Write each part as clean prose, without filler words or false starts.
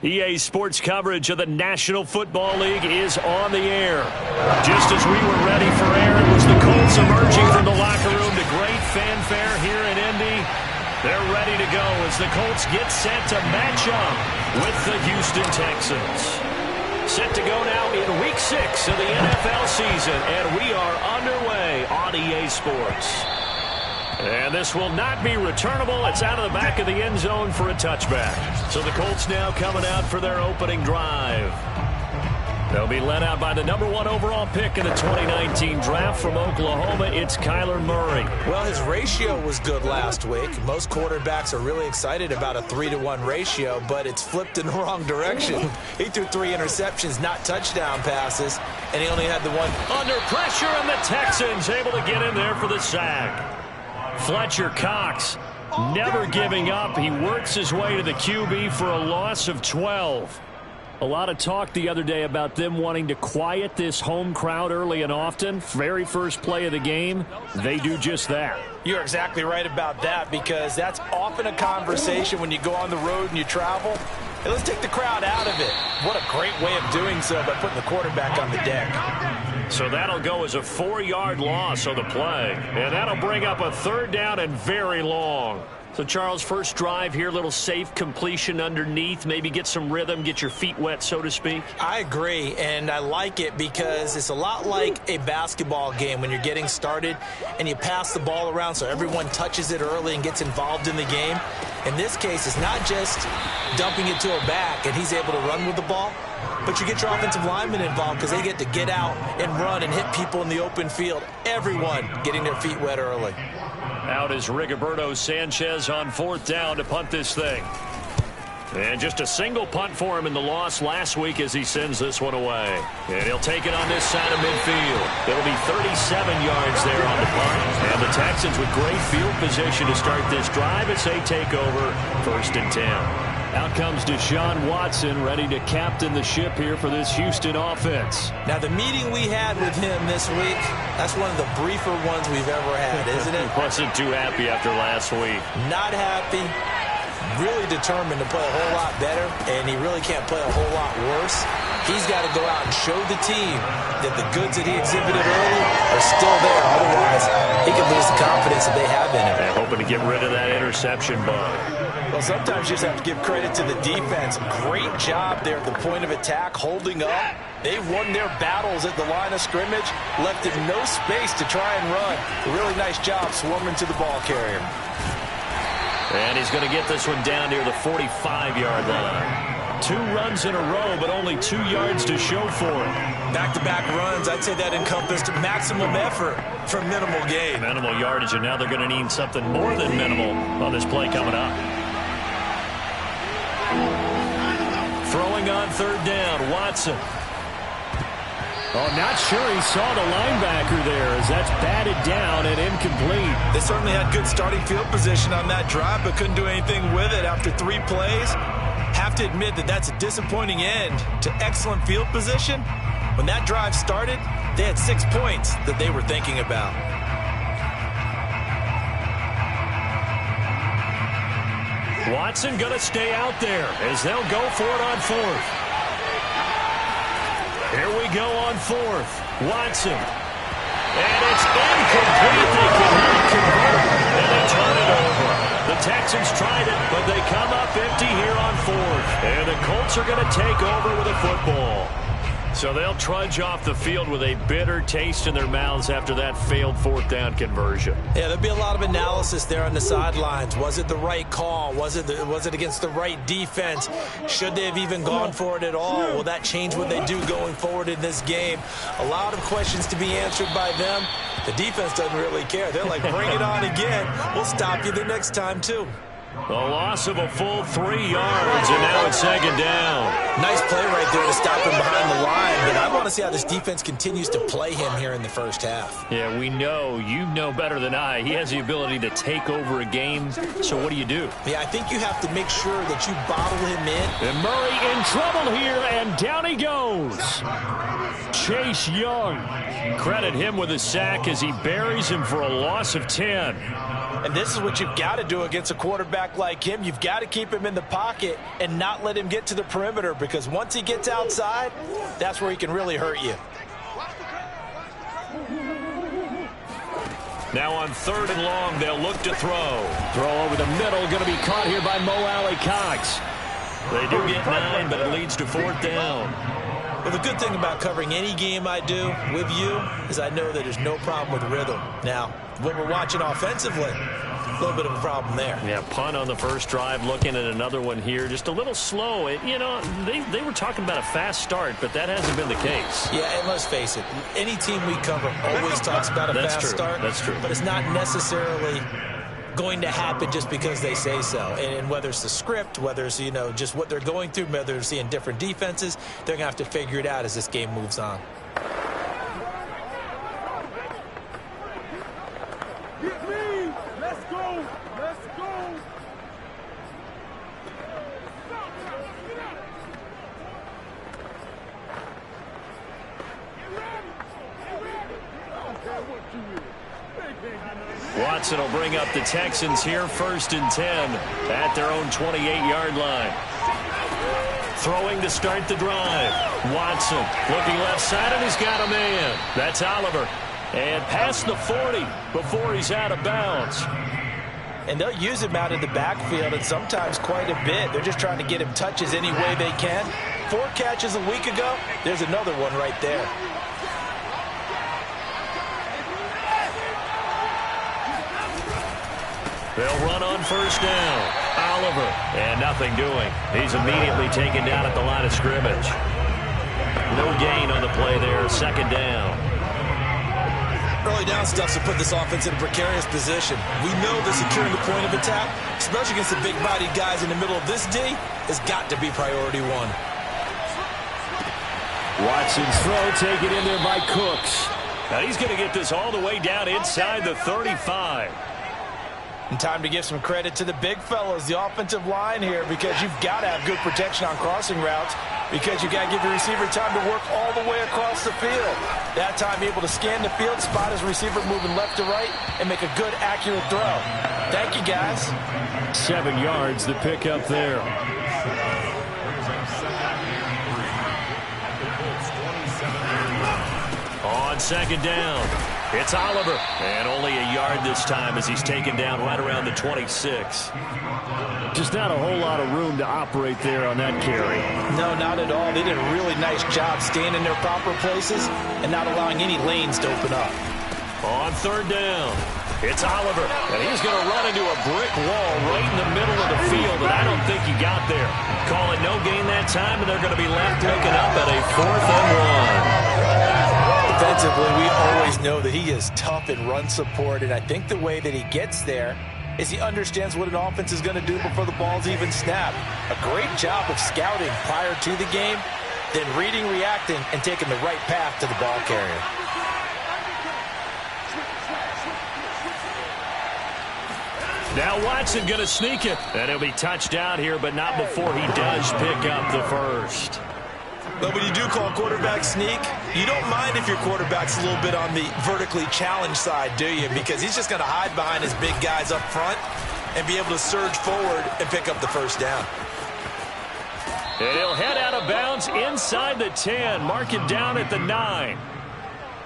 EA Sports coverage of the National Football League is on the air. Just as we were ready for air, it was the Colts emerging from the locker room to great fanfare here in Indy. They're ready to go as the Colts get set to match up with the Houston Texans. Set to go now in Week 6 of the NFL season, and we are underway on EA Sports. And this will not be returnable. It's out of the back of the end zone for a touchback. So the Colts now coming out for their opening drive. They'll be led out by the number 1 overall pick in the 2019 draft from Oklahoma. It's Kyler Murray. Well, his ratio was good last week. Most quarterbacks are really excited about a 3-to-1 ratio, but it's flipped in the wrong direction. He threw 3 interceptions, not touchdown passes, and he only had the one. Under pressure, and the Texans able to get in there for the sack. Fletcher Cox never giving up. He works his way to the QB for a loss of 12. A lot of talk the other day about them wanting to quiet this home crowd early and often. Very first play of the game, they do just that. You're exactly right about that, because that's often a conversation when you go on the road and you travel. Hey, let's take the crowd out of it. What a great way of doing so by putting the quarterback on the deck. So that'll go as a 4-yard loss on the play. And that'll bring up a 3rd down and very long. So, Charles, first drive here, little safe completion underneath. Maybe get some rhythm, get your feet wet, so to speak. I agree, and I like it because it's a lot like a basketball game when you're getting started and you pass the ball around so everyone touches it early and gets involved in the game. In this case, it's not just dumping it to a back and he's able to run with the ball, but you get your offensive linemen involved because they get to get out and run and hit people in the open field. Everyone getting their feet wet early. Out is Rigoberto Sanchez on 4th down to punt this thing. And just a single punt for him in the loss last week as he sends this one away. And he'll take it on this side of midfield. It'll be 37 yards there on the punt. And the Texans with great field position to start this drive as they take over 1st and 10. Out comes Deshaun Watson, ready to captain the ship here for this Houston offense. Now, the meeting we had with him this week, that's one of the briefer ones we've ever had, isn't it? He wasn't too happy after last week. Not happy. Really determined to play a whole lot better, and he really can't play a whole lot worse. He's got to go out and show the team that the goods that he exhibited early are still there. Otherwise, he could lose the confidence that they have in him. And hoping to get rid of that interception bug. Well, sometimes you just have to give credit to the defense. Great job there at the point of attack, holding up. They've won their battles at the line of scrimmage, left him no space to try and run. A really nice job swarming to the ball carrier. And he's going to get this one down near the 45-yard line. 2 runs in a row, but only 2 yards to show for it. Back-to-back runs, I'd say that encompassed maximum effort for minimal gain. Minimal yardage, and now they're going to need something more than minimal on this play coming up. Throwing on 3rd down, Watson. Oh, not sure he saw the linebacker there as that's batted down and incomplete. They certainly had good starting field position on that drive, but couldn't do anything with it after 3 plays. Have to admit that that's a disappointing end to excellent field position. When that drive started, they had 6 points that they were thinking about. Watson going to stay out there as they'll go for it on 4th. Here we go on 4th. Watson. And it's incomplete. They cannot convert. And they turn it over. The Texans tried it, but they come up empty here on 4th. And the Colts are going to take over with a football. So they'll trudge off the field with a bitter taste in their mouths after that failed 4th down conversion. Yeah, there'll be a lot of analysis there on the sidelines. Was it the right call? Was it against the right defense? Should they have even gone for it at all? Will that change what they do going forward in this game? A lot of questions to be answered by them. The defense doesn't really care. They're like, bring it on again. We'll stop you the next time, too. A loss of a full 3 yards, and now it's 2nd down. Nice play right there to stop him behind the line, but I want to see how this defense continues to play him here in the first half. Yeah, we know. You know better than I. He has the ability to take over a game, so what do you do? Yeah, I think you have to make sure that you bottle him in. And Murray in trouble here, and down he goes. Chase Young. Credit him with a sack as he buries him for a loss of 10. And this is what you've got to do against a quarterback quarterback like him, you've got to keep him in the pocket and not let him get to the perimeter, because once he gets outside, that's where he can really hurt you. Now on 3rd and long, they'll look to throw. Throw over the middle, going to be caught here by Mo Alley-Cox. They do get 9, but it leads to 4th down. Well, the good thing about covering any game I do with you is I know that there's no problem with rhythm. Now, when we're watching offensively, a little bit of a problem there. Yeah, punt on the first drive, looking at another one here. Just a little slow. They were talking about a fast start, but that hasn't been the case. Yeah, and let's face it, any team we cover always talks about a fast start. That's true. But it's not necessarily going to happen just because they say so. And whether it's the script, whether it's, just what they're going through, whether they're seeing different defenses, they're going to have to figure it out as this game moves on. Let's go. Let's go. Watson will bring up the Texans here, 1st and 10 at their own 28-yard line. Throwing to start the drive. Watson looking left side, and he's got a man. That's Oliver. And past the 40 before he's out of bounds. And they'll use him out in the backfield, and sometimes quite a bit. They're just trying to get him touches any way they can. 4 catches a week ago. There's another one right there. They'll run on 1st down. Oliver, and nothing doing. He's immediately taken down at the line of scrimmage. No gain on the play there, 2nd down. Early down stuff to put this offense in a precarious position. We know that securing the point of attack, especially against the big-bodied guys in the middle of this D, has got to be priority 1. Watson's throw taken in there by Cooks. Now he's going to get this all the way down inside the 35. And time to give some credit to the big fellows, the offensive line here, because you've got to have good protection on crossing routes, because you've got to give your receiver time to work all the way across the field. That time able to scan the field, spot his receiver moving left to right, and make a good, accurate throw. Thank you, guys. 7 yards, the pickup there. On 2nd down, it's Oliver. And only a yard this time as he's taken down right around the 26. Just not a whole lot of room to operate there on that carry. No, not at all. They did a really nice job staying in their proper places and not allowing any lanes to open up. On 3rd down, it's Oliver. And he's going to run into a brick wall right in the middle of the field, and I don't think he got there. Call it no gain that time, and they're going to be left looking up at a 4th and 1. Defensively, we always know that he is tough in run support, and I think the way that he gets there is he understands what an offense is going to do before the ball's even snapped. A great job of scouting prior to the game, then reading, reacting, and taking the right path to the ball carrier. Now Watson going to sneak it, and he'll be touched down here, but not before he does pick up the first. But when you do call quarterback sneak, you don't mind if your quarterback's a little bit on the vertically challenged side, do you? Because he's just going to hide behind his big guys up front and be able to surge forward and pick up the 1st down. And he'll head out of bounds inside the 10. Mark it down at the 9.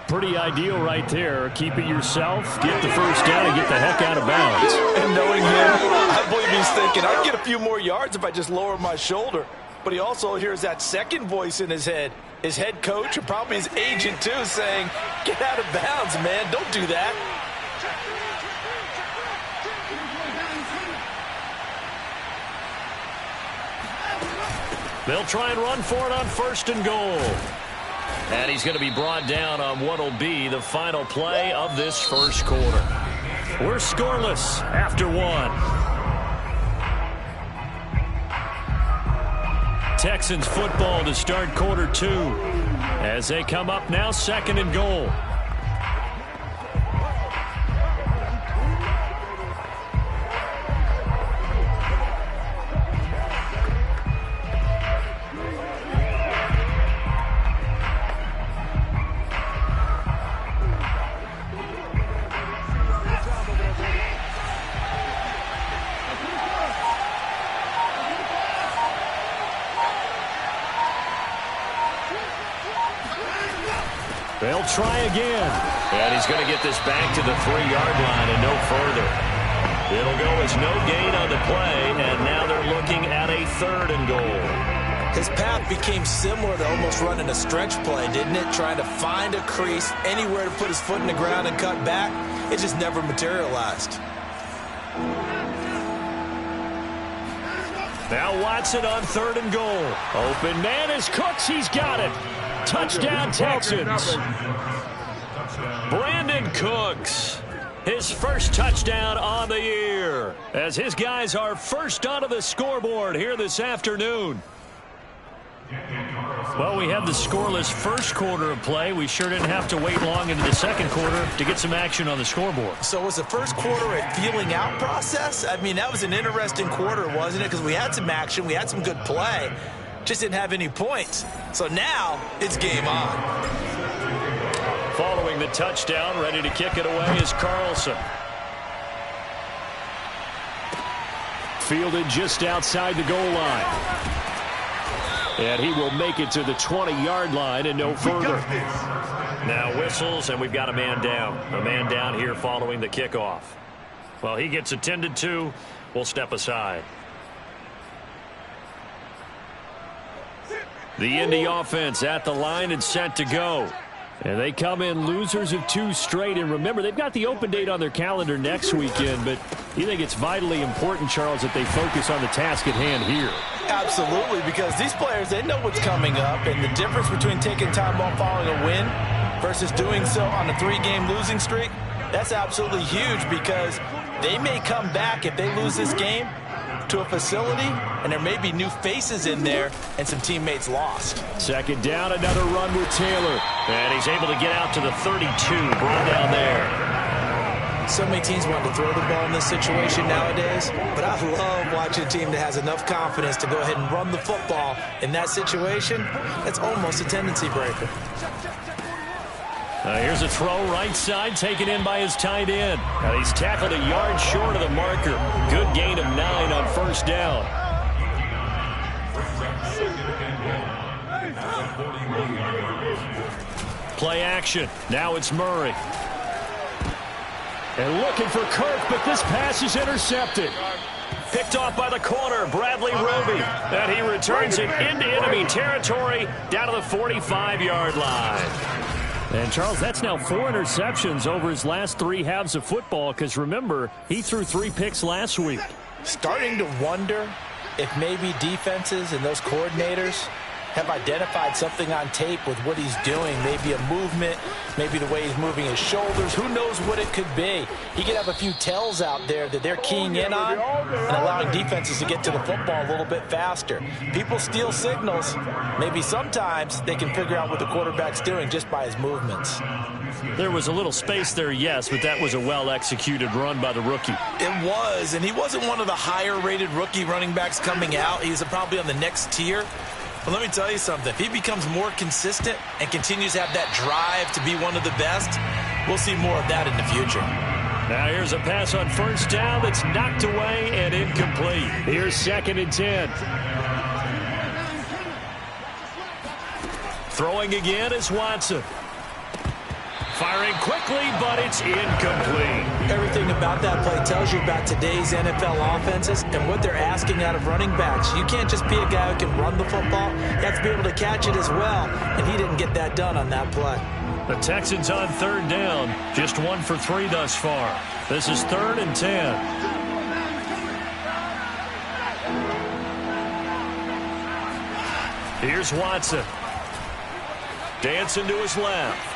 Pretty ideal right there. Keep it yourself, get the 1st down, and get the heck out of bounds. And knowing him, I believe he's thinking, I'd get a few more yards if I just lower my shoulder. But he also hears that second voice in his head, his head coach, or probably his agent too, saying, get out of bounds, man. Don't do that. They'll try and run for it on 1st and goal. And he's going to be brought down on what will be the final play of this 1st quarter. We're scoreless after 1. Texans football to start quarter 2 as they come up now 2nd and goal. They'll try again. And he's going to get this back to the 3-yard line and no further. It'll go as no gain on the play, and now they're looking at a 3rd and goal. His path became similar to almost running a stretch play, didn't it? Trying to find a crease, anywhere to put his foot in the ground and cut back. It just never materialized. Now Watson on 3rd and goal. Open man is Cooks. He's got it. Touchdown, Texans. Brandon Cooks. His first touchdown on the year, as his guys are first onto the scoreboard here this afternoon. Well, we had the scoreless first quarter of play. We sure didn't have to wait long into the second quarter to get some action on the scoreboard. So was the first quarter a feeling out process? I mean, that was an interesting quarter, wasn't it? Because we had some action, we had some good play, just didn't have any points. So now it's game on. Following the touchdown, ready to kick it away is Carlson. Fielded just outside the goal line. And he will make it to the 20-yard line and no further. Now whistles, and we've got a man down. A man down here following the kickoff. Well, he gets attended to. We'll step aside. The Indy offense at the line and set to go. And they come in losers of 2 straight. And remember, they've got the open date on their calendar next weekend. But you think it's vitally important, Charles, that they focus on the task at hand here? Absolutely, because these players, they know what's coming up. And the difference between taking time off following a win versus doing so on a 3-game losing streak, that's absolutely huge, because they may come back if they lose this game to a facility, and there may be new faces in there and some teammates lost. Second down, another run with Taylor. And he's able to get out to the 32, brought down there. So many teams want to throw the ball in this situation nowadays, but I love watching a team that has enough confidence to go ahead and run the football in that situation. That's almost a tendency breaker. Here's a throw right side, taken in by his tight end. Now he's tackled a yard short of the marker. Good gain of 9 on first down. Play action. Now it's Murray. And looking for Kirk, but this pass is intercepted. Picked off by the corner, Bradley Roby. And he returns it into enemy territory down to the 45-yard line. And, Charles, that's now 4 interceptions over his last 3 halves of football, because, remember, he threw 3 picks last week. Starting to wonder if maybe defenses and those coordinators have identified something on tape with what he's doing. Maybe a movement, maybe the way he's moving his shoulders. Who knows what it could be? He could have a few tells out there that they're keying in on and allowing defenses to get to the football a little bit faster. People steal signals. Maybe sometimes they can figure out what the quarterback's doing just by his movements. There was a little space there, yes, but that was a well-executed run by the rookie. It was, and he wasn't one of the higher-rated rookie running backs coming out. He's probably on the next tier. But let me tell you something. If he becomes more consistent and continues to have that drive to be one of the best, we'll see more of that in the future. Now here's a pass on first down that's knocked away and incomplete. Here's 2nd and 10. Throwing again is Watson. Firing quickly, but it's incomplete. Everything about that play tells you about today's NFL offenses and what they're asking out of running backs. You can't just be a guy who can run the football. You have to be able to catch it as well, and he didn't get that done on that play. The Texans on 3rd down, just 1 for 3 thus far. This is 3rd and 10. Here's Watson. Dancing to his left.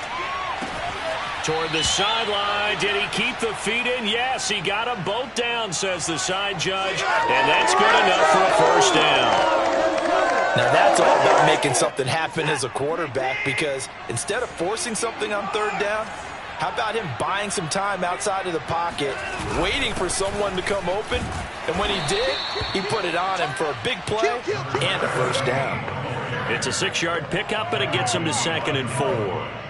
Toward the sideline. Did he keep the feet in? Yes, he got them both down, says the side judge. And that's good enough for a first down. Now that's all about making something happen as a quarterback, because instead of forcing something on 3rd down, how about him buying some time outside of the pocket, waiting for someone to come open, and when he did, he put it on him for a big play and a first down. It's a 6-yard pickup, and it gets him to 2nd and 4.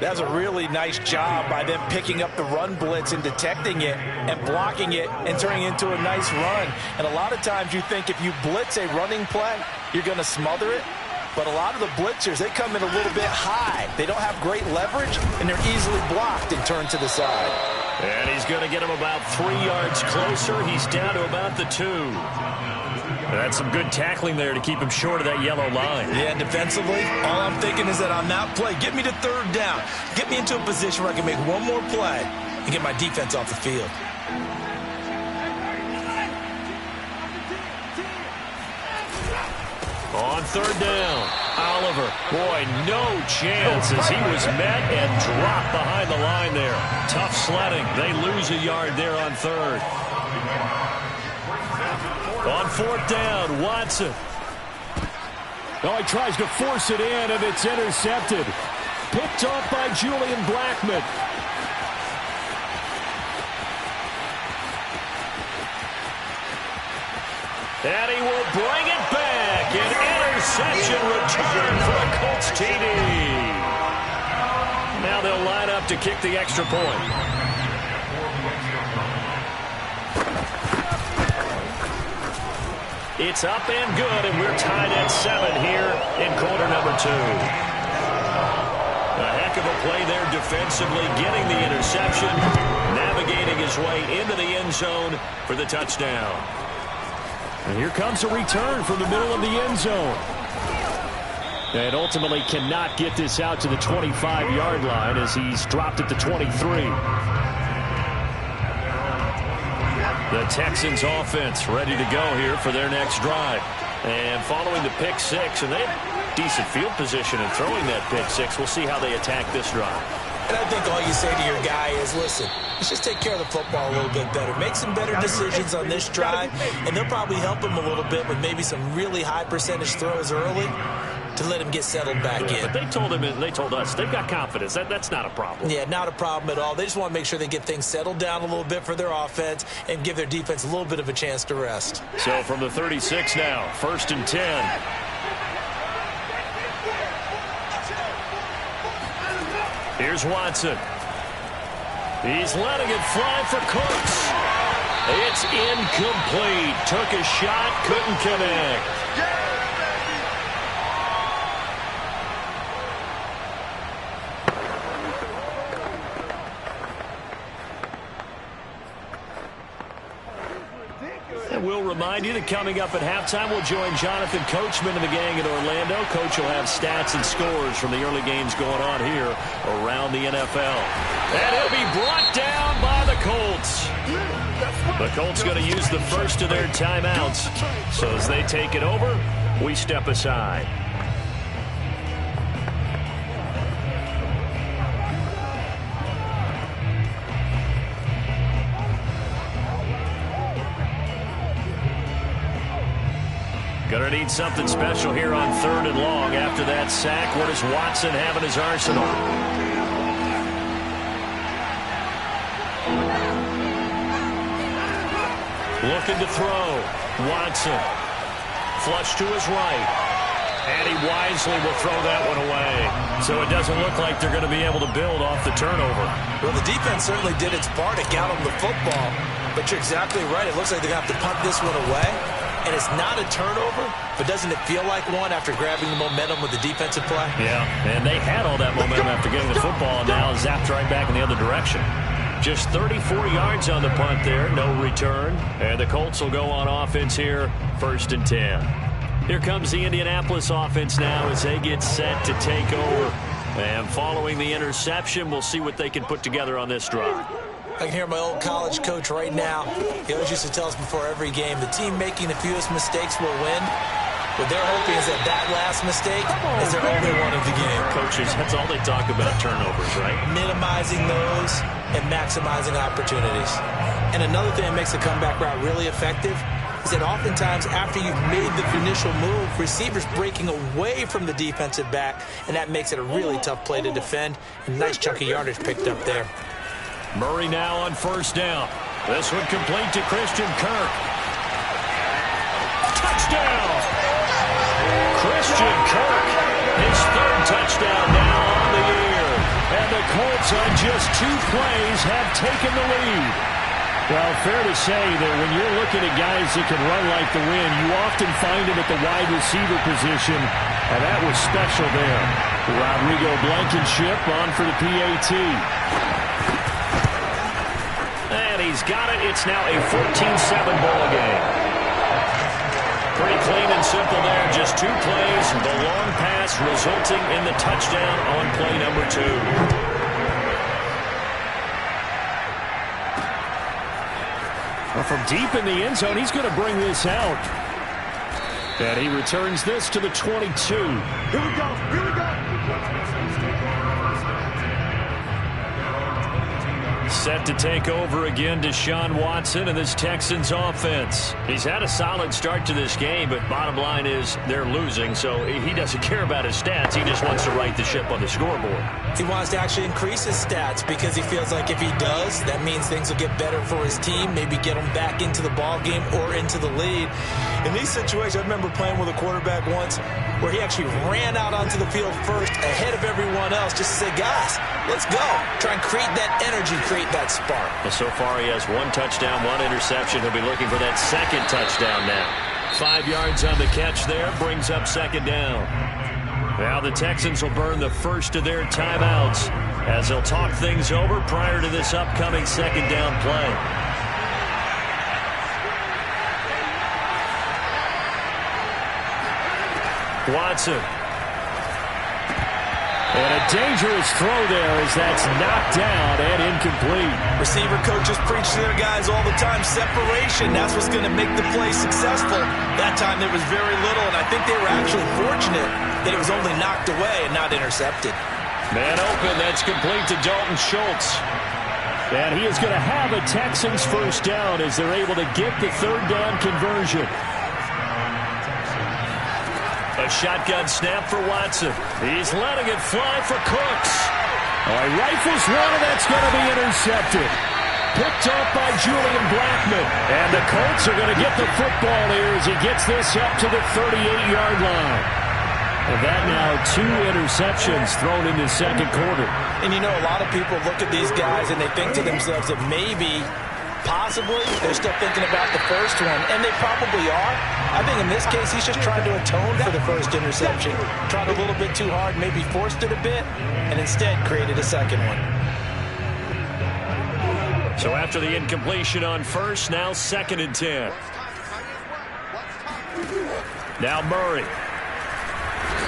That's a really nice job by them picking up the run blitz and detecting it and blocking it and turning it into a nice run. And a lot of times you think if you blitz a running play, you're going to smother it. But a lot of the blitzers, they come in a little bit high. They don't have great leverage, and they're easily blocked and turned to the side. And he's going to get him about 3 yards closer. He's down to about the 2. That's some good tackling there to keep him short of that yellow line. Yeah, defensively, all I'm thinking is that on that play, get me to 3rd down. Get me into a position where I can make one more play and get my defense off the field. On 3rd down, Oliver. Boy, no chance as he was met and dropped behind the line there. Tough sledding. They lose a yard there on 3rd. On 4th down, Watson. Oh, he tries to force it in, and it's intercepted. Picked off by Julian Blackmon. And he will bring it back. An interception return for a Colts TD. Now they'll line up to kick the extra point. It's up and good, and we're tied at 7 here in quarter number 2. A heck of a play there defensively, getting the interception, navigating his way into the end zone for the touchdown. And here comes a return from the middle of the end zone. And ultimately cannot get this out to the 25-yard line as he's dropped at the 23. The Texans offense ready to go here for their next drive. And following the pick 6, and they have decent field position in throwing that pick 6. We'll see how they attack this drive. And I think all you say to your guy is, listen, let's just take care of the football a little bit better. Make some better decisions on this drive, and they'll probably help him a little bit with maybe some really high percentage throws early to let him get settled back in. But they told him, and they told us, they've got confidence. That's not a problem. Yeah, not a problem at all. They just want to make sure they get things settled down a little bit for their offense and give their defense a little bit of a chance to rest. So from the 36 now, 1st and 10. Here's Watson. He's letting it fly for Cooks. It's incomplete. Took a shot, couldn't connect. And we'll remind you that coming up at halftime, we'll join Jonathan Coachman and the gang in Orlando. Coach will have stats and scores from the early games going on here around the NFL. And he'll be brought down by the Colts. The Colts going to use the first of their timeouts. So as they take it over, we step aside. Gonna need something special here on 3rd and long after that sack. What does Watson have in his arsenal? Looking to throw. Watson. Flush to his right. And he wisely will throw that one away. So it doesn't look like they're going to be able to build off the turnover. Well, the defense certainly did its part to get them the football. But you're exactly right. It looks like they're going to have to punt this one away. And it's not a turnover, but doesn't it feel like one after grabbing the momentum with the defensive play? Yeah, and they had all that momentum after getting the football, and now zapped right back in the other direction. Just 34 yards on the punt there, no return. And the Colts will go on offense here, 1st and 10. Here comes the Indianapolis offense now as they get set to take over. And following the interception, we'll see what they can put together on this drive. I can hear my old college coach right now. He always used to tell us before every game, the team making the fewest mistakes will win. What they're hoping is that that last mistake is their only one of the game. Coaches, that's all they talk about, turnovers, right? Minimizing those and maximizing opportunities. And another thing that makes the comeback route really effective is that oftentimes after you've made the initial move, receivers breaking away from the defensive back, and that makes it a really tough play to defend. And nice chunk of yardage picked up there. Murray now on 1st down. This one complete to Christian Kirk. Touchdown! Christian Kirk, his 3rd touchdown now on the year. And the Colts on just 2 plays have taken the lead. Well, fair to say that when you're looking at guys that can run like the wind, you often find them at the wide receiver position. And that was special there. Rodrigo Blankenship on for the PAT. And he's got it. It's now a 14-7 ball game. Pretty clean and simple there. Just 2 plays. The long pass resulting in the touchdown on play number 2. Well, from deep in the end zone, he's going to bring this out. And he returns this to the 22. Here we go. Here we go. Set to take over again, Deshaun Watson and this Texans offense. He's had a solid start to this game, but bottom line is they're losing, so he doesn't care about his stats. He just wants to right the ship on the scoreboard. He wants to actually increase his stats because he feels like if he does, that means things will get better for his team, maybe get him back into the ball game or into the lead. In these situations, I remember playing with a quarterback once where he actually ran out onto the field first ahead of everyone else just to say, guys, let's go. Try and create that energy, create that spark. Well, so far he has 1 touchdown, 1 interception. He'll be looking for that 2nd touchdown now. 5 yards on the catch there, brings up 2nd down. Now the Texans will burn the first of their timeouts as they'll talk things over prior to this upcoming 2nd down play. Watson. And a dangerous throw there as that's knocked down and incomplete. Receiver coaches preach to their guys all the time. Separation, that's what's going to make the play successful. That time there was very little, and I think they were actually fortunate that it was only knocked away and not intercepted. Man open, that's complete to Dalton Schultz. And he is going to have a Texans first down as they're able to get the 3rd down conversion. A shotgun snap for Watson. He's letting it fly for Cooks. Oh, he rifles one, and that's going to be intercepted. Picked off by Julian Blackmon. And the Colts are going to get the football here as he gets this up to the 38-yard line. And that now 2 interceptions thrown in the 2nd quarter. And you know, a lot of people look at these guys and they think to themselves that maybe, possibly, they're still thinking about the first one, and they probably are. I think in this case, he's just trying to atone for the first interception. Tried a little bit too hard, maybe forced it a bit, and instead created a 2nd one. So after the incompletion on first, now 2nd and 10. Now Murray.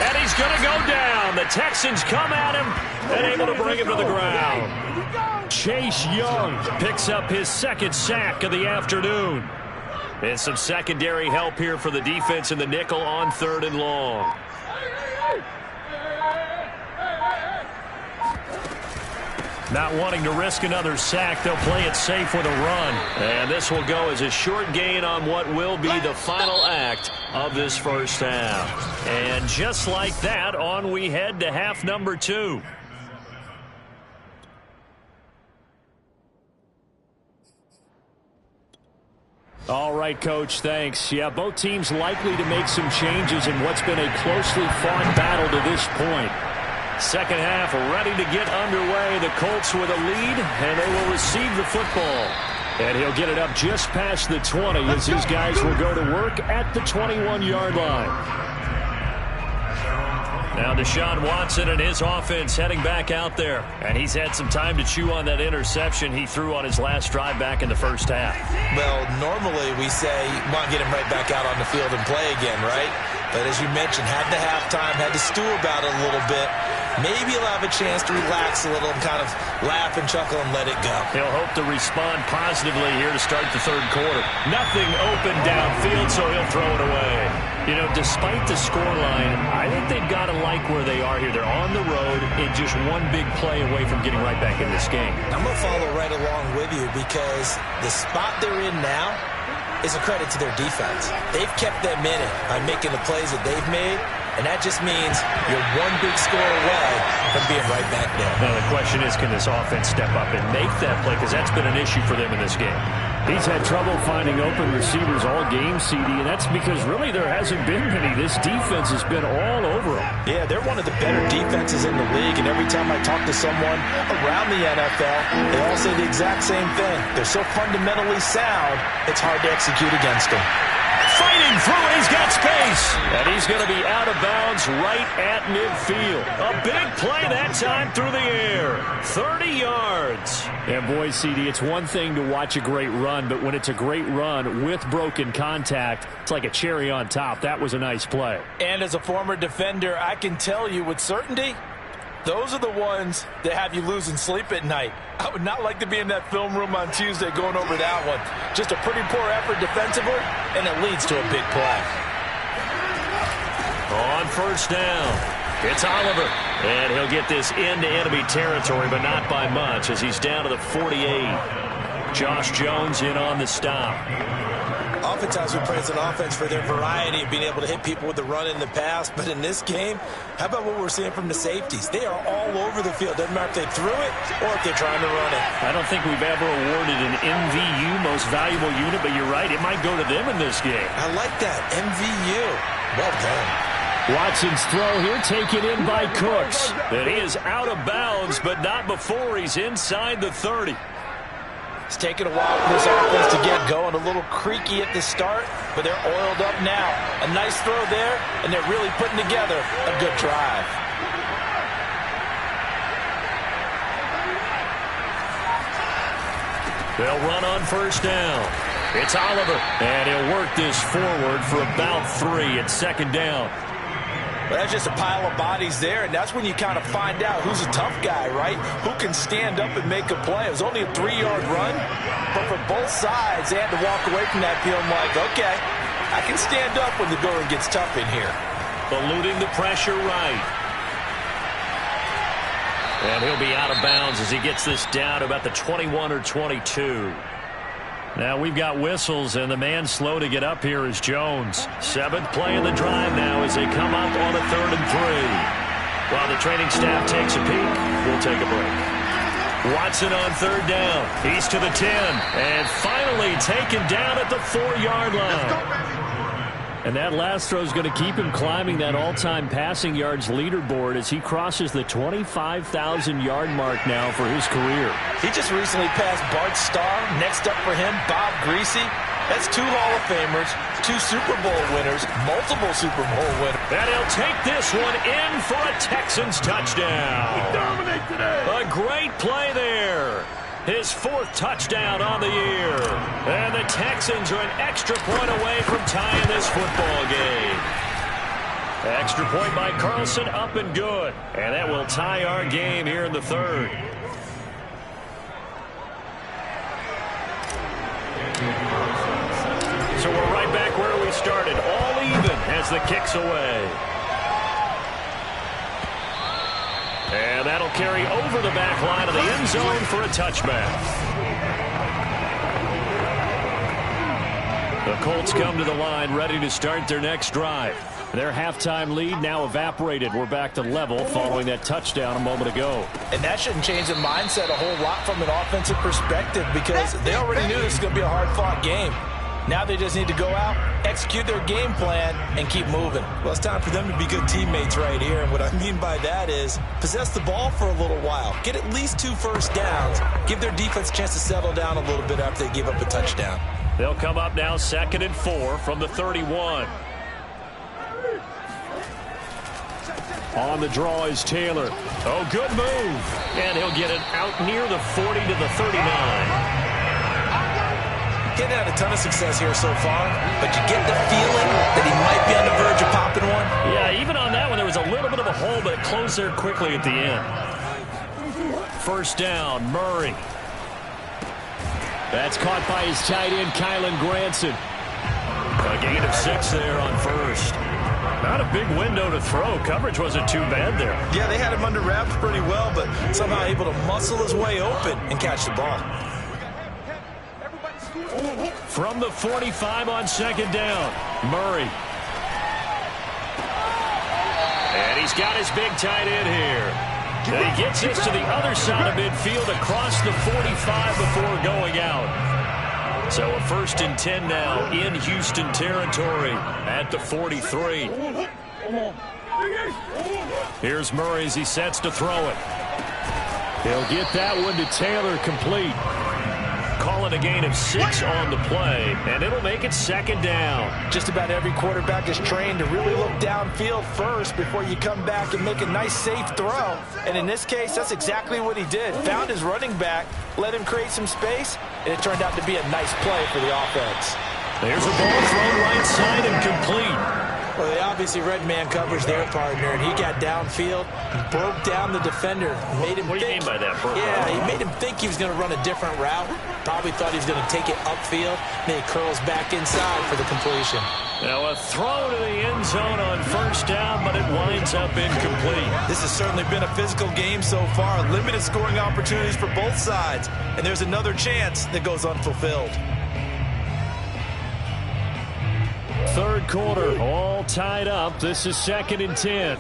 And he's going to go down. The Texans come at him and able to bring him to the ground. Chase Young picks up his 2nd sack of the afternoon. And some secondary help here for the defense in the nickel on 3rd and long. Not wanting to risk another sack, they'll play it safe with a run. And this will go as a short gain on what will be the final act of this first half. And just like that, on we head to half number 2. All right, Coach, thanks. Yeah, both teams likely to make some changes in what's been a closely fought battle to this point. Second half ready to get underway. The Colts with a lead, and they will receive the football. And he'll get it up just past the 20 as his guys will go to work at the 21-yard line. Now Deshaun Watson and his offense heading back out there. And he's had some time to chew on that interception he threw on his last drive back in the first half. Well, normally we say, want to get him right back out on the field and play again, right? But as you mentioned, had the halftime, had to stew about it a little bit. Maybe he'll have a chance to relax a little and kind of laugh and chuckle and let it go. He'll hope to respond positively here to start the 3rd quarter. Nothing open downfield, so he'll throw it away. You know, despite the scoreline, I think they've got to like where they are here. They're on the road and just one big play away from getting right back in this game. I'm going to follow right along with you because the spot they're in now is a credit to their defense. They've kept them in it by making the plays that they've made, and that just means you're one big score away from being right back there. Now the question is, can this offense step up and make that play? Because that's been an issue for them in this game. He's had trouble finding open receivers all game, CD, and that's because really there hasn't been many. This defense has been all over them. Yeah, they're one of the better defenses in the league, and every time I talk to someone around the NFL, they all say the exact same thing. They're so fundamentally sound, it's hard to execute against them. fighting through it. He's got space. And he's going to be out of bounds right at midfield. A big play that time through the air. 30 yards. And boy, CD, it's one thing to watch a great run, but when it's a great run with broken contact, it's like a cherry on top. That was a nice play. And as a former defender, I can tell you with certainty, those are the ones that have you losing sleep at night. I would not like to be in that film room on Tuesday going over that one. Just a pretty poor effort defensively, and it leads to a big play. On first down, it's Oliver. And he'll get this into enemy territory, but not by much as he's down to the 48. Josh Jones in on the stop. Oftentimes we praise an offense for their variety of being able to hit people with the run in the pass, but in this game, how about what we're seeing from the safeties? They are all over the field. Doesn't matter if they threw it or if they're trying to run it. I don't think we've ever awarded an MVU, most valuable unit, but you're right, it might go to them in this game. I like that, MVU. Well done. Watson's throw here taken in by Cooks. And he is out of bounds, but not before he's inside the 30. It's taken a while for this offense to get going. A little creaky at the start, but they're oiled up now. A nice throw there, and they're really putting together a good drive. They'll run on first down. It's Oliver, and he'll work this forward for about 3 at second down. But that's just a pile of bodies there, and that's when you kind of find out who's a tough guy, right? Who can stand up and make a play. It was only a 3-yard run, but for both sides, they had to walk away from that feeling like, okay, I can stand up when the going gets tough in here. Eluding the pressure right. And he'll be out of bounds as he gets this down to about the 21 or 22. Now we've got whistles, and the man slow to get up here is Jones. 7th play in the drive now as they come up on a 3rd and 3. While the training staff takes a peek, we'll take a break. Watson on 3rd down. He's to the 10, and finally taken down at the 4-yard line. And that last throw is going to keep him climbing that all-time passing yards leaderboard as he crosses the 25,000-yard mark now for his career. He just recently passed Bart Starr. Next up for him, Bob Greasy. That's 2 Hall of Famers, 2 Super Bowl winners, multiple Super Bowl winners. And he'll take this one in for a Texans touchdown. We dominate today. A great play there. His 4th touchdown on the year. And the Texans are an extra point away from tying this football game. Extra point by Carlson, up and good. And that will tie our game here in the 3rd. So we're right back where we started. All even as the kick's away. And that'll carry over the back line of the end zone for a touchback. The Colts come to the line ready to start their next drive. Their halftime lead now evaporated. We're back to level following that touchdown a moment ago. And that shouldn't change the mindset a whole lot from an offensive perspective because they already knew this was going to be a hard-fought game. Now they just need to go out, execute their game plan, and keep moving. Well, it's time for them to be good teammates right here. And what I mean by that is possess the ball for a little while. Get at least 2 first downs. Give their defense a chance to settle down a little bit after they give up a touchdown. They'll come up now 2nd and 4 from the 31. On the draw is Taylor. Oh, good move. And he'll get it out near the 40 to the 39. Getting had a ton of success here so far, but you get the feeling that he might be on the verge of popping one. Yeah, even on that one, there was a little bit of a hole, but it closed there quickly at the end. First down, Murray. That's caught by his tight end, Kylan Granson. A gain of 6 there on first. Not a big window to throw. Coverage wasn't too bad there. Yeah, they had him under wraps pretty well, but somehow able to muscle his way open and catch the ball. From the 45 on 2nd down, Murray. And he's got his big tight end here. And he gets this to the other side of midfield across the 45 before going out. So a 1st and 10 now in Houston territory at the 43. Here's Murray as he sets to throw it. He'll get that one to Taylor complete. Call and a gain of 6 on the play, and it'll make it second down. Just about every quarterback is trained to really look downfield first before you come back and make a nice, safe throw. And in this case, that's exactly what he did. Found his running back, let him create some space, and it turned out to be a nice play for the offense. There's a ball thrown right side and complete. Well, they obviously read man coverage their partner, and he got downfield, broke down the defender, made him What do you mean by that, Bert? Yeah, he made him think he was going to run a different route. Probably thought he was going to take it upfield, then he curls back inside for the completion. Now a throw to the end zone on first down, but it winds up incomplete. This has certainly been a physical game so far. Limited scoring opportunities for both sides, and there's another chance that goes unfulfilled. Third quarter, all tied up. This is 2nd and 10.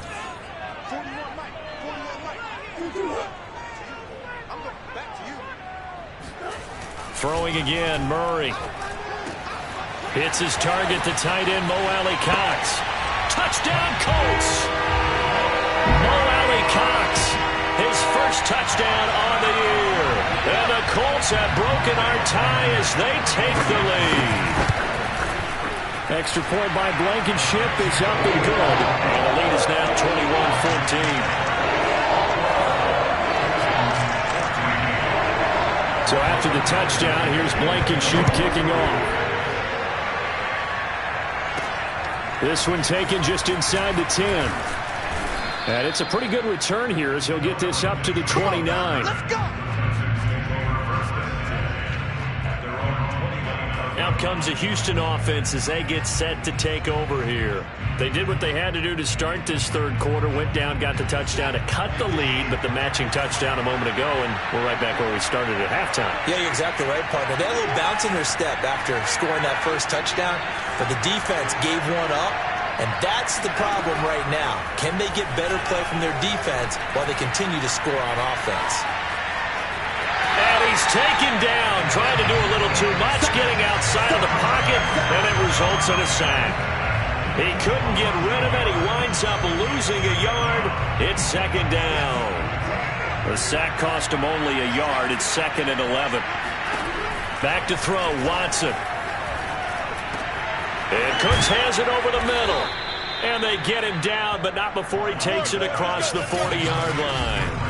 Throwing again, Murray. Hits his target, the tight end, Mo Alley-Cox. Touchdown, Colts! Mo Alley-Cox, his first touchdown on the year. And the Colts have broken our tie as they take the lead. Extra point by Blankenship is up and good. And the lead is now 21-14. So after the touchdown, here's Blankenship kicking off. This one taken just inside the 10. And it's a pretty good return here as he'll get this up to the 29. Let's go. Now comes the Houston offense as they get set to take over here. They did what they had to do to start this third quarter, went down, got the touchdown to cut the lead, but the matching touchdown a moment ago, and we're right back where we started at halftime. Yeah, you're exactly right, partner. They had a little bounce in their step after scoring that first touchdown, but the defense gave one up, and that's the problem right now. Can they get better play from their defense while they continue to score on offense? And he's taken down, trying to do a little too much, getting outside of the pocket, and it results in a sack. He couldn't get rid of it. He winds up losing a yard. It's second down. The sack cost him only a yard. It's 2nd and 11. Back to throw, Watson. And Cooks has it over the middle. And they get him down, but not before he takes it across the 40-yard line.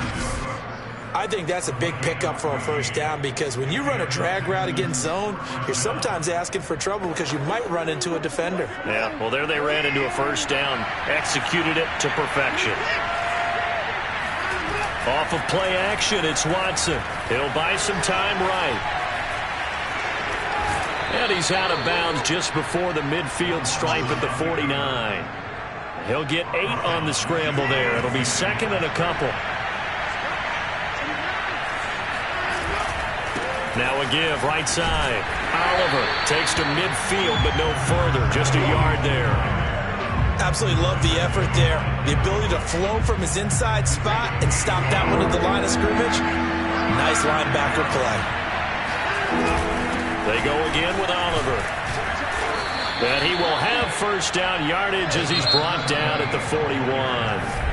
I think that's a big pickup for a first down because when you run a drag route against zone, you're sometimes asking for trouble because you might run into a defender. Yeah, well, there they ran into a first down, executed it to perfection. Off of play action, it's Watson. He'll buy some time right. And he's out of bounds just before the midfield stripe at the 49. He'll get 8 on the scramble there. It'll be 2nd and a couple. Now a give, right side. Oliver takes to midfield, but no further. Just a yard there. Absolutely love the effort there. The ability to flow from his inside spot and stop that one at the line of scrimmage. Nice linebacker play. They go again with Oliver. And he will have first down yardage as he's brought down at the 41.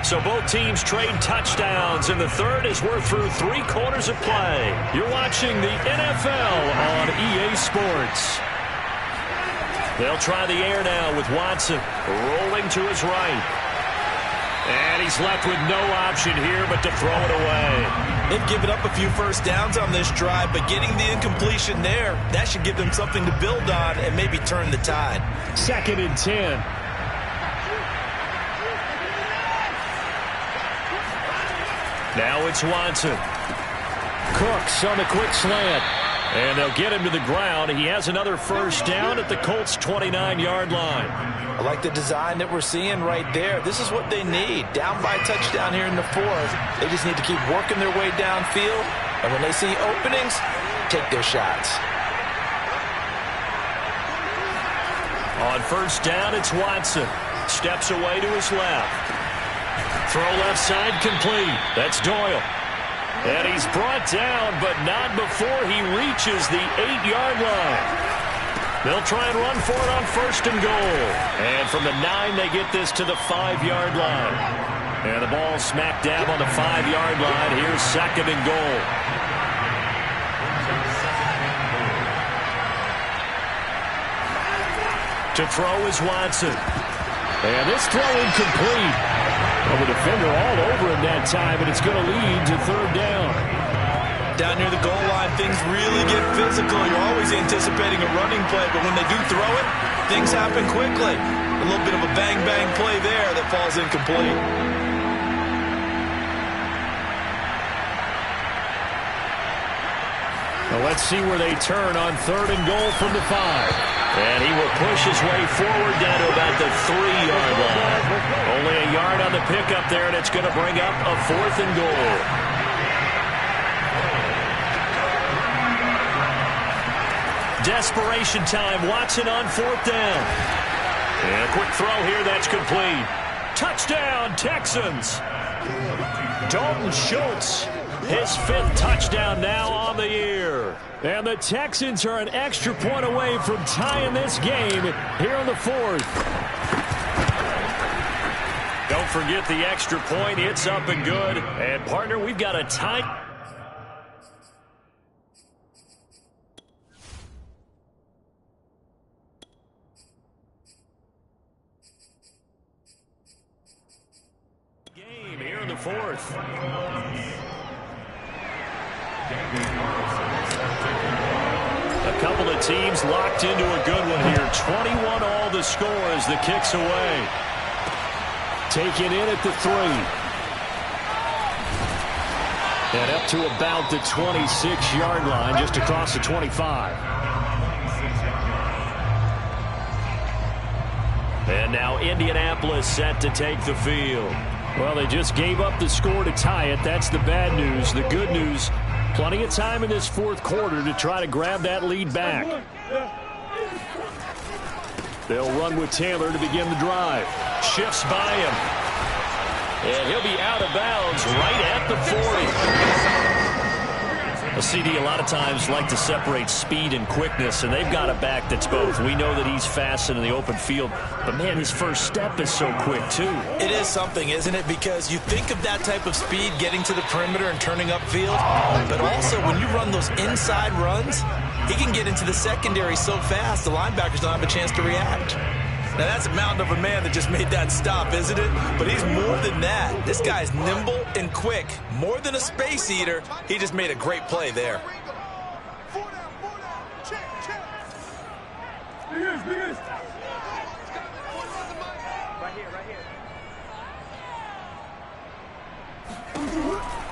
So both teams trade touchdowns, and the third is we're through 3 quarters of play. You're watching the NFL on EA Sports. They'll try the air now with Watson rolling to his right. And he's left with no option here but to throw it away. They've given up a few first downs on this drive, but getting the incompletion there, that should give them something to build on and maybe turn the tide. 2nd and 10. Now it's Watson. Cooks on the quick slant. And they'll get him to the ground. He has another first down at the Colts' 29-yard line. I like the design that we're seeing right there. This is what they need. Down by a touchdown here in the 4th. They just need to keep working their way downfield. And when they see openings, take their shots. On first down, it's Watson. Steps away to his left. Throw left side complete. That's Doyle. And he's brought down, but not before he reaches the 8-yard line. They'll try and run for it on first and goal. And from the 9, they get this to the 5-yard line. And the ball smack dab on the 5-yard line. Here's 2nd and goal. To throw is Watson. And this throw incomplete. Well, the defender all over him that time, and it's going to lead to third down. Down near the goal line, things really get physical. You're always anticipating a running play, but when they do throw it, things happen quickly. A little bit of a bang-bang play there that falls incomplete. Well, let's see where they turn on 3rd and goal from the 5. And he will push his way forward down to about the 3-yard line. Only a yard on the pickup there, and it's going to bring up a 4th and goal. Desperation time. Watson on 4th down. And a quick throw here. That's complete. Touchdown, Texans. Dalton Schultz, his 5th touchdown now on the year. And the Texans are an extra point away from tying this game here in the 4th. Don't forget the extra point. It's up and good. And, partner, we've got a tie. Game here in the 4th. A couple of teams locked into a good one here. 21 all the score as the kick's away. Taken in at the 3. And up to about the 26-yard line, just across the 25. And now Indianapolis set to take the field. Well, they just gave up the score to tie it. That's the bad news. The good news, plenty of time in this 4th quarter to try to grab that lead back. They'll run with Taylor to begin the drive. Shifts by him. And he'll be out of bounds right at the 40. A CD a lot of times like to separate speed and quickness, and they've got a back that's both. We know that he's fast in the open field, but, man, his first step is so quick, too. It is something, isn't it? Because you think of that type of speed getting to the perimeter and turning upfield, but also when you run those inside runs, he can get into the secondary so fast the linebackers don't have a chance to react. Now, that's a mountain of a man that just made that stop, isn't it? But he's more than that. This guy's nimble and quick. More than a space eater, he just made a great play there.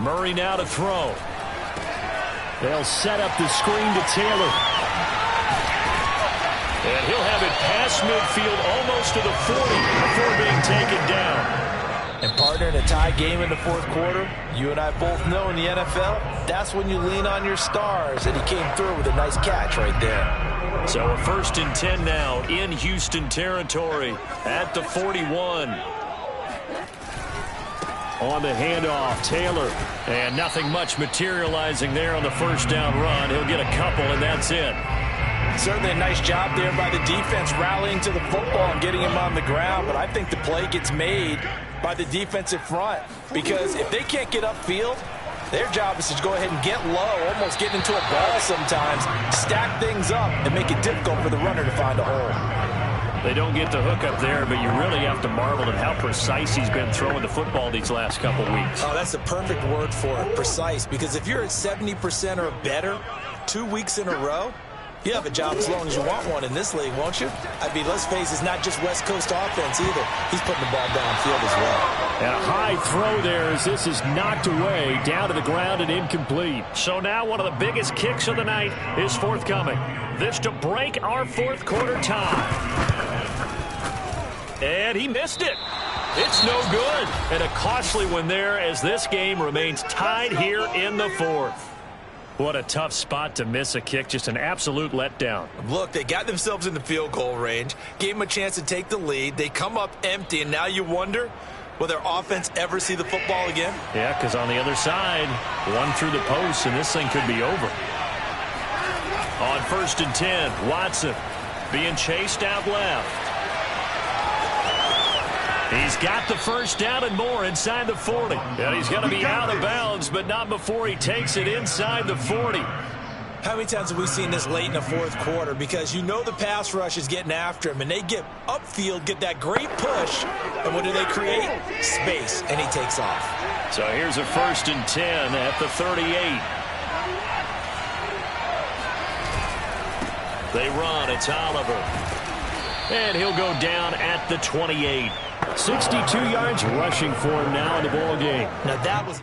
Murray now to throw. They'll set up the screen to Taylor. And he'll have it past midfield almost to the 40 before being taken down. And, partner, in a tie game in the 4th quarter, you and I both know in the NFL, that's when you lean on your stars, and he came through with a nice catch right there. So a 1st and 10 now in Houston territory at the 41. On the handoff, Taylor. And nothing much materializing there on the 1st down run. He'll get a couple, and that's it. Certainly a nice job there by the defense rallying to the football and getting him on the ground, but I think the play gets made by the defensive front because if they can't get upfield, their job is to go ahead and get low, almost get into a ball sometimes, stack things up, and make it difficult for the runner to find a hole. They don't get the hook up there, but you really have to marvel at how precise he's been throwing the football these last couple weeks. Oh, that's the perfect word for it, precise, because if you're at 70% or better 2 weeks in a row, you have a job as long as you want one in this league, won't you? I mean, let's face it, it's not just West Coast offense either. He's putting the ball downfield as well. And a high throw there as this is knocked away, down to the ground and incomplete. So now one of the biggest kicks of the night is forthcoming. This to break our 4th quarter tie. And he missed it. It's no good. And a costly one there as this game remains tied here in the 4th. What a tough spot to miss a kick. Just an absolute letdown. Look, they got themselves in the field goal range, gave them a chance to take the lead. They come up empty, and now you wonder, will their offense ever see the football again? Yeah, because on the other side, one through the post, and this thing could be over. On 1st and 10, Watson being chased out left. He's got the 1st down and more inside the 40. And he's going to be out of bounds, but not before he takes it inside the 40. How many times have we seen this late in the fourth quarter? Because you know the pass rush is getting after him, and they get upfield, get that great push, and what do they create? Space, and he takes off. So here's a 1st and 10 at the 38. They run. It's Oliver. And he'll go down at the 28. 62 yards rushing for him now in the ball game. Now that was...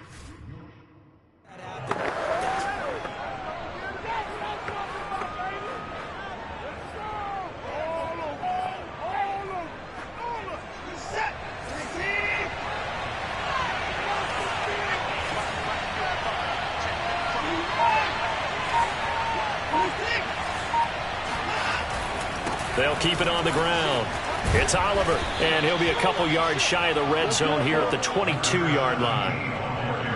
They'll keep it on the ground. It's Oliver, and he'll be a couple yards shy of the red zone here at the 22-yard line.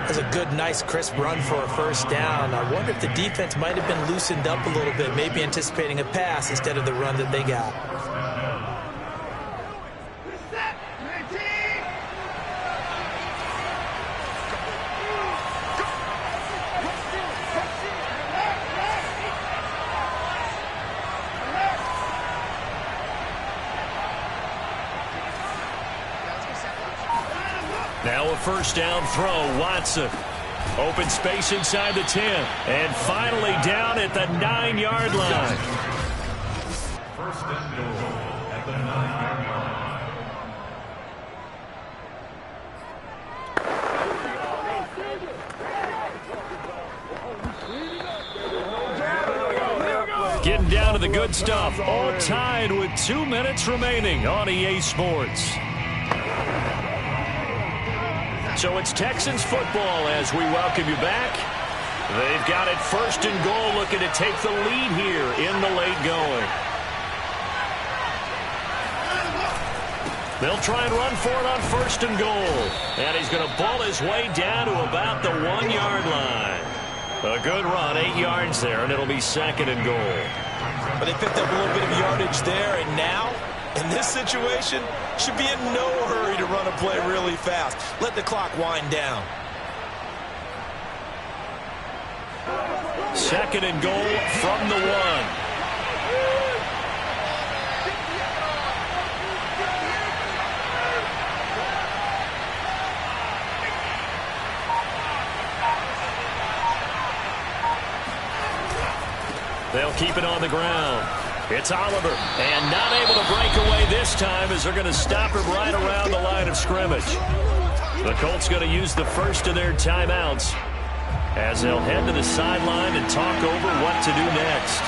That's a good, nice, crisp run for a 1st down. I wonder if the defense might have been loosened up a little bit, maybe anticipating a pass instead of the run that they got. Now a 1st down throw. Watson. Open space inside the 10. And finally down at the 9-yard line. 1st and goal at the 9-yard line. Getting down to the good stuff. All tied with 2 minutes remaining on EA Sports. So it's Texans football as we welcome you back. They've got it 1st and goal, looking to take the lead here in the late going. They'll try and run for it on 1st and goal. And he's going to ball his way down to about the 1-yard line. A good run, 8 yards there, and it'll be 2nd and goal. But they picked up a little bit of yardage there, and now, in this situation, should be in no hurry to run a play really fast. Let the clock wind down. 2nd and goal from the 1. They'll keep it on the ground. It's Oliver, and not able to break away this time as they're going to stop him right around the line of scrimmage. The Colts going to use the first of their timeouts as they'll head to the sideline and talk over what to do next.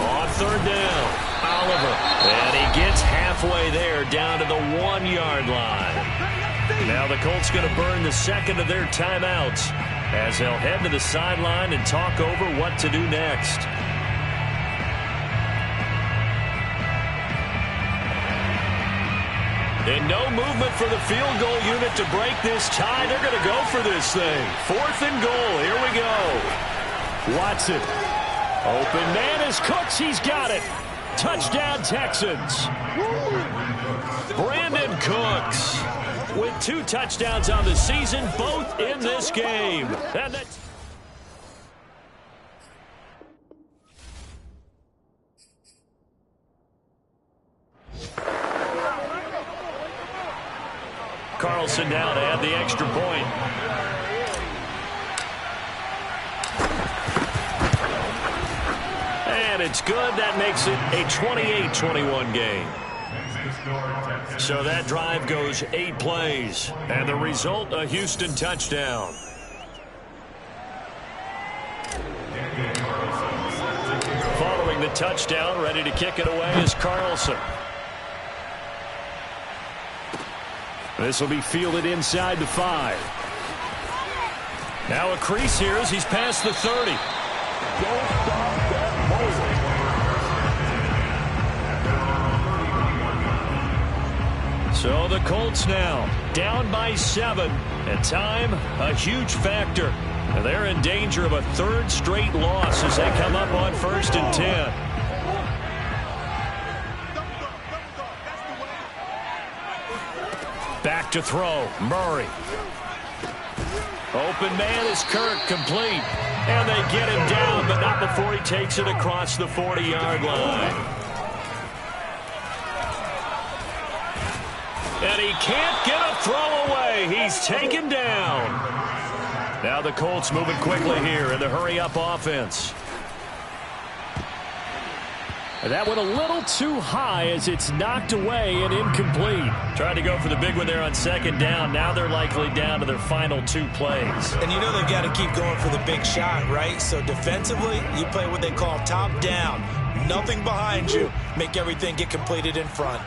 On 3rd down, Oliver, and he gets halfway there down to the 1-yard line. Now the Colts going to burn the 2nd of their timeouts as they'll head to the sideline and talk over what to do next. And no movement for the field goal unit to break this tie. They're going to go for this thing. 4th and goal. Here we go. Watson. Open man is Cooks. He's got it. Touchdown, Texans. Brandon Cooks with 2 touchdowns on the season, both in this game. And that's Carlson now to add the extra point. And it's good. That makes it a 28-21 game. So that drive goes 8 plays. And the result, a Houston touchdown. Following the touchdown, ready to kick it away is Carlson. This will be fielded inside the 5. Now a crease here as he's past the 30. Don't stop that motor. So the Colts now down by 7. And time, a huge factor. And they're in danger of a 3rd straight loss as they come up on 1st and 10. Back to throw. Murray. Open man is Kirk, complete. And they get him down, but not before he takes it across the 40-yard line. And he can't get a throw away. He's taken down. Now the Colts moving quickly here in the hurry-up offense. And that went a little too high as it's knocked away and incomplete. Tried to go for the big one there on second down. Now they're likely down to their final 2 plays. And you know they've got to keep going for the big shot, right? So defensively, you play what they call top down. Nothing behind you. Make everything get completed in front.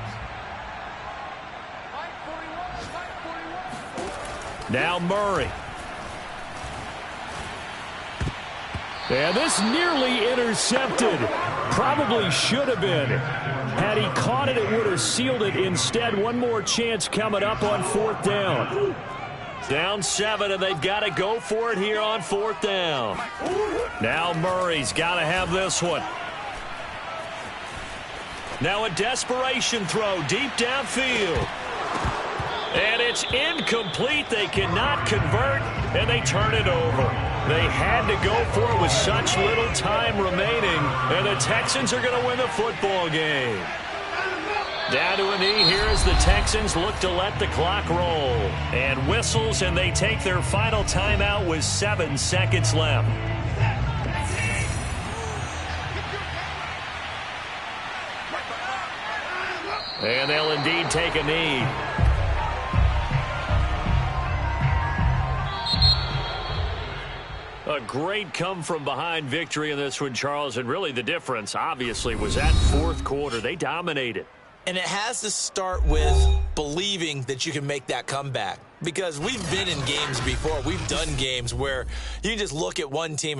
Now Murray. And this nearly intercepted. Probably should have been. Had he caught it, it would have sealed it. Instead, one more chance coming up on 4th down. Down 7, and they've got to go for it here on 4th down. Now Murray's got to have this one. Now a desperation throw deep downfield. And it's incomplete. They cannot convert, and they turn it over. They had to go for it with such little time remaining, and the Texans are going to win the football game. Down to a knee here as the Texans look to let the clock roll. And whistles, and they take their final timeout with 7 seconds left. And they'll indeed take a knee. A great come-from-behind victory in this one, Charles, and really the difference, obviously, was that 4th quarter. They dominated. And it has to start with believing that you can make that comeback. Because we've been in games before. We've done games where you just look at one team